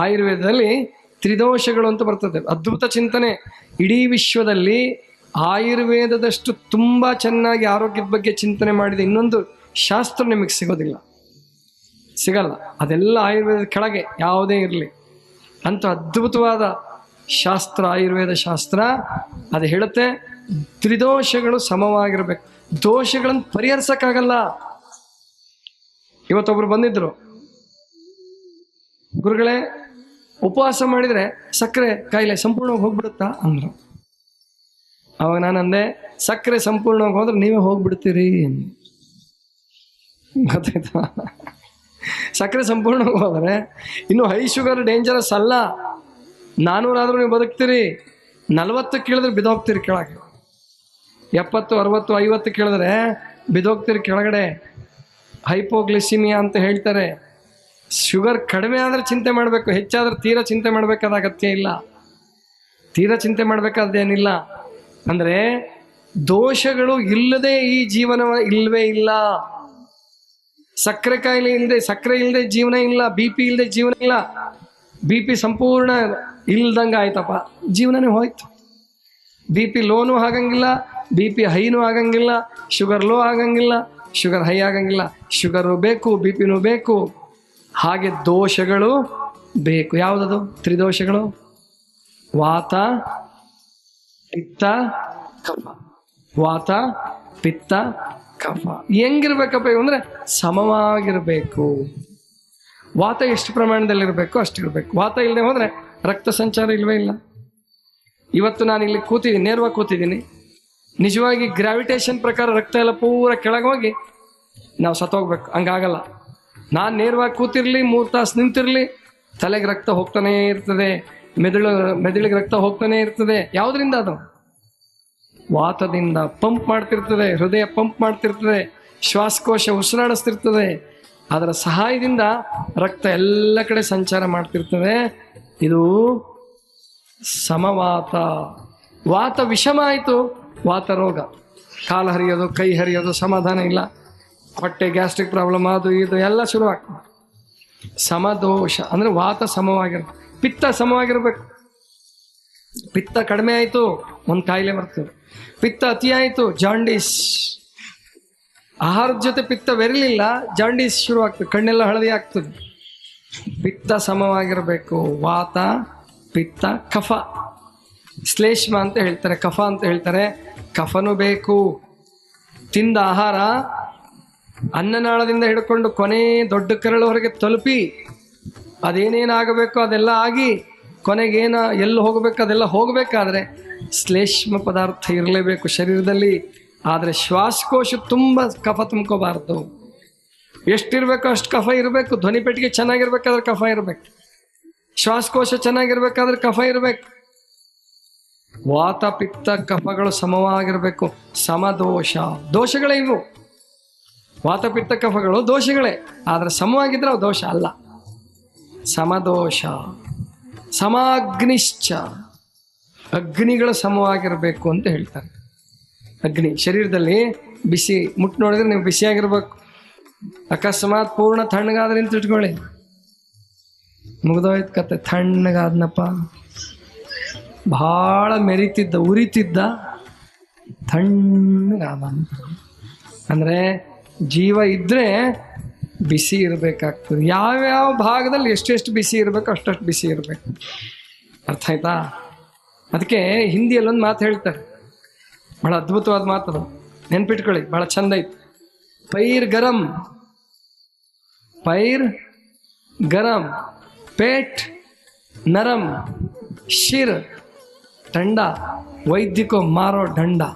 ಆಯುರ್ವೇದದಲ್ಲಿ ತ್ರಿದೋಷಗಳು ಅಂತ ಬರ್ತದೆ. ಅದ್ಭುತ ಚಿಂತನೆ. ಇಡೀ ವಿಶ್ವದಲ್ಲಿ ಆಯುರ್ವೇದದಷ್ಟು ತುಂಬ ಚೆನ್ನಾಗಿ ಆರೋಗ್ಯದ ಬಗ್ಗೆ ಚಿಂತನೆ ಮಾಡಿದ ಇನ್ನೊಂದು ಶಾಸ್ತ್ರ ನಿಮಗೆ ಸಿಗಲ್ಲ. ಅದೆಲ್ಲ ಆಯುರ್ವೇದದ ಕೆಳಗೆ ಯಾವುದೇ ಇರಲಿ ಅಂತ ಅದ್ಭುತವಾದ ಶಾಸ್ತ್ರ ಆಯುರ್ವೇದ ಶಾಸ್ತ್ರ. ಅದು ಹೇಳುತ್ತೆ ತ್ರಿದೋಷಗಳು ಸಮವಾಗಿರ್ಬೇಕು. ದೋಷಗಳನ್ನು ಪರಿಹರಿಸಕ್ಕಾಗಲ್ಲ. ಇವತ್ತೊಬ್ರು ಬಂದಿದ್ರು, ಗುರುಗಳೇ ಉಪವಾಸ ಮಾಡಿದ್ರೆ ಸಕ್ಕರೆ ಕಾಯಿಲೆ ಸಂಪೂರ್ಣವಾಗಿ ಹೋಗ್ಬಿಡುತ್ತಾ ಅಂದ್ರು. ಅವಾಗ ನಾನಂದೆ, ಸಕ್ಕರೆ ಸಂಪೂರ್ಣವಾಗಿ ಹೋದ್ರೆ ನೀವೇ ಹೋಗ್ಬಿಡ್ತೀರಿ. ಗೊತ್ತಾಯ್ತಾ? ಸಕ್ಕರೆ ಸಂಪೂರ್ಣವಾಗಿ ಹೋದರೆ ಇನ್ನು ಹೈ ಶುಗರ್ ಡೇಂಜರಸ್ ಅಲ್ಲ. 400 ಆದ್ರೂ ನೀವು ಬದುಕ್ತೀರಿ. 40 ಕೇಳಿದ್ರೆ ಬಿದ್ದೋಗ್ತೀರಿ ಕೆಳಗೆ. 70, 60, 50 ಕೇಳಿದ್ರೆ ಬಿದ್ದೋಗ್ತೀರಿ ಕೆಳಗಡೆ. ಹೈಪೋಗ್ಲಿಸಿಮಿಯಾ ಅಂತ ಹೇಳ್ತಾರೆ. ಶುಗರ್ ಕಡಿಮೆ ಆದರೆ ಚಿಂತೆ ಮಾಡಬೇಕು, ಹೆಚ್ಚಾದ್ರೆ ತೀರಾ ಚಿಂತೆ ಮಾಡಬೇಕಾದ ಅಗತ್ಯ ಇಲ್ಲ. ತೀರಾ ಚಿಂತೆ ಮಾಡಬೇಕಾದ್ದೇನಿಲ್ಲ. ಅಂದರೆ ದೋಷಗಳು ಇಲ್ಲದೆ ಈ ಜೀವನ ಇಲ್ಲವೇ ಇಲ್ಲ. ಸಕ್ಕರೆ ಕಾಯಿಲೆ ಇಲ್ಲದೆ, ಸಕ್ಕರೆ ಇಲ್ಲದೆ ಜೀವನ ಇಲ್ಲ. BP ಇಲ್ಲದೆ ಜೀವನ ಇಲ್ಲ. BP ಸಂಪೂರ್ಣ ಇಲ್ದಂಗೆ ಆಯ್ತಪ್ಪ, ಜೀವನನೇ ಹೋಯ್ತು. BP ಲೋನು ಆಗಂಗಿಲ್ಲ, BP ಹೈನೂ ಆಗಂಗಿಲ್ಲ, ಶುಗರ್ ಲೋ ಆಗಂಗಿಲ್ಲ, ಶುಗರ್ ಹೈ ಆಗಂಗಿಲ್ಲ. ಶುಗರು ಬೇಕು, BPನೂ ಬೇಕು. ಹಾಗೆ ದೋಷಗಳು ಬೇಕು. ಯಾವುದದು ತ್ರಿದೋಷಗಳು? ವಾತ, ಪಿತ್ತ, ಕಫ. ವಾತ, ಪಿತ್ತ, ಕಫ ಹೆಂಗಿರ್ಬೇಕಪ್ಪ ಅಂದರೆ ಸಮವಾಗಿರಬೇಕು. ವಾತ ಎಷ್ಟು ಪ್ರಮಾಣದಲ್ಲಿರಬೇಕು ಅಷ್ಟಿರಬೇಕು. ವಾತ ಇಲ್ಲದೆ ಹೋದರೆ ರಕ್ತ ಸಂಚಾರ ಇಲ್ವೇ ಇಲ್ಲ. ಇವತ್ತು ನಾನು ಇಲ್ಲಿ ಕೂತಿದ್ದೀನಿ, ನೇರವಾಗಿ ಕೂತಿದ್ದೀನಿ. ನಿಜವಾಗಿ ಗ್ರಾವಿಟೇಷನ್ ಪ್ರಕಾರ ರಕ್ತ ಎಲ್ಲ ಪೂರ ಕೆಳಗೆ ಹೋಗಿ ನಾವು ಸತ್ತೋಗ್ಬೇಕು. ಹಂಗಾಗಲ್ಲ. ನಾನು ನೇರವಾಗಿ ಕೂತಿರ್ಲಿ, 3 ತಾಸು ನಿಂತಿರಲಿ, ತಲೆಗೆ ರಕ್ತ ಹೋಗ್ತಾನೇ ಇರ್ತದೆ, ಮೆದುಳಿಗೆ ರಕ್ತ ಹೋಗ್ತಾನೆ ಇರ್ತದೆ. ಯಾವುದರಿಂದ? ಅದು ವಾತದಿಂದ ಪಂಪ್ ಮಾಡ್ತಿರ್ತದೆ. ಹೃದಯ ಪಂಪ್ ಮಾಡ್ತಿರ್ತದೆ, ಶ್ವಾಸಕೋಶ ಉಸಿರಾಡಿಸ್ತಿರ್ತದೆ. ಅದರ ಸಹಾಯದಿಂದ ರಕ್ತ ಎಲ್ಲ ಕಡೆ ಸಂಚಾರ ಮಾಡ್ತಿರ್ತದೆ. ಇದು ಸಮವಾತ. ವಾತ ವಿಷಮ ಆಯಿತು, ವಾತ ರೋಗ. ಕಾಲು ಹರಿಯೋದು, ಕೈ ಹರಿಯೋದು, ಸಮಾಧಾನ ಇಲ್ಲ, ಹೊಟ್ಟೆ ಗ್ಯಾಸ್ಟ್ರಿಕ್ ಪ್ರಾಬ್ಲಮ್, ಅದು ಇದು ಎಲ್ಲ ಶುರುವಾಗ್ತದೆ. ಸಮದೋಷ ಅಂದರೆ ವಾತ ಸಮವಾಗಿರ್ಬೇಕು. ಪಿತ್ತ ಸಮವಾಗಿರ್ಬೇಕು. ಪಿತ್ತ ಕಡಿಮೆ ಆಯಿತು, ಒಂದು ಕಾಯಿಲೆ ಬರ್ತದೆ. ಪಿತ್ತ ಅತಿ ಆಯಿತು, ಜಾಂಡೀಸ್. ಆಹಾರದ ಜೊತೆ ಪಿತ್ತ ಬೆರಲಿಲ್ಲ, ಜಾಂಡೀಸ್ ಶುರುವಾಗ್ತದೆ, ಕಣ್ಣೆಲ್ಲ ಹಳದಿ ಆಗ್ತದೆ. ಪಿತ್ತ ಸಮವಾಗಿರಬೇಕು. ವಾತ, ಪಿತ್ತ, ಕಫ. ಶ್ಲೇಷ್ಮ ಅಂತ ಹೇಳ್ತಾರೆ, ಕಫ ಅಂತ ಹೇಳ್ತಾರೆ. ಕಫನೂ ಬೇಕು. ತಿಂದ ಆಹಾರ ಅನ್ನನಾಳದಿಂದ ಹಿಡ್ಕೊಂಡು ಕೊನೆ ದೊಡ್ಡ ಕರಳವರೆಗೆ ತಲುಪಿ ಅದೇನೇನಾಗಬೇಕು ಅದೆಲ್ಲ ಆಗಿ ಕೊನೆಗೇನ ಎಲ್ಲಿ ಹೋಗಬೇಕು ಅದೆಲ್ಲ ಹೋಗಬೇಕಾದ್ರೆ ಶ್ಲೇಷ್ಮ ಪದಾರ್ಥ ಇರಲೇಬೇಕು ಶರೀರದಲ್ಲಿ. ಆದರೆ ಶ್ವಾಸಕೋಶ ತುಂಬ ಕಫ ತುಂಬ್ಕೋಬಾರ್ದು. ಎಷ್ಟಿರಬೇಕು ಅಷ್ಟು ಕಫ ಇರಬೇಕು. ಧ್ವನಿ ಪೆಟ್ಟಿಗೆ ಚೆನ್ನಾಗಿರ್ಬೇಕಾದ್ರೆ ಕಫ ಇರಬೇಕು. ಶ್ವಾಸಕೋಶ ಚೆನ್ನಾಗಿರ್ಬೇಕಾದ್ರೆ ಕಫ ಇರಬೇಕು. ವಾತ, ಪಿತ್ತ, ಕಫಗಳು ಸಮವಾಗಿರಬೇಕು. ಸಮದೋಷ. ದೋಷಗಳೇ ಇವು. ವಾತ, ಪಿತ್ತ, ಕಫಗಳು ದೋಷಗಳೇ. ಆದರೆ ಸಮವಾಗಿದ್ರೆ ಅವು ದೋಷ ಅಲ್ಲ. ಸಮದೋಷ. ಸಮಾಗ್ನಿಶ್ಚ. ಅಗ್ನಿಗಳು ಸಮವಾಗಿರಬೇಕು ಅಂತ ಹೇಳ್ತಾರೆ. ಅಗ್ನಿ ಶರೀರದಲ್ಲಿ ಬಿಸಿ ಮುಟ್ಟು ನೋಡಿದ್ರೆ ನೀವು ಬಿಸಿಯಾಗಿರ್ಬೇಕು. ಅಕಸ್ಮಾತ್ ಪೂರ್ಣ ತಣ್ಣಗಾದ್ರೆ ಅಂತ ಇಟ್ಕೊಳ್ಳಿ, ಮುಗ್ದೋಯ್ತು ಕತೆ. ತಣ್ಣಗಾದ್ನಪ್ಪ, ಭಾಳ ಮೆರಿತಿದ್ದ, ಉರಿತಿದ್ದ, ತಣ್ಣಗಾದ ಅಂದರೆ ಜೀವ ಇದ್ದರೆ ಬಿಸಿ ಇರಬೇಕಾಗ್ತದೆ. ಯಾವ್ಯಾವ ಭಾಗದಲ್ಲಿ ಎಷ್ಟೆಷ್ಟು ಬಿಸಿ ಇರಬೇಕು ಅಷ್ಟಷ್ಟು ಬಿಸಿ ಇರಬೇಕು. ಅರ್ಥ ಆಯ್ತಾ? ಅದಕ್ಕೆ ಹಿಂದಿಯಲ್ಲೊಂದು ಮಾತು ಹೇಳ್ತಾರೆ, ಭಾಳ ಅದ್ಭುತವಾದ ಮಾತದು, ನೆನ್ಪಿಟ್ಕೊಳ್ಳಿ, ಭಾಳ ಚಂದ ಐತೆ. ಪೈರ್ ಗರಂ, ಪೈರ್ ಗರಂ, ಪೇಟ್ ನರಂ, ಶಿರ್ ठंडा, वैद्य को मारो डंडा.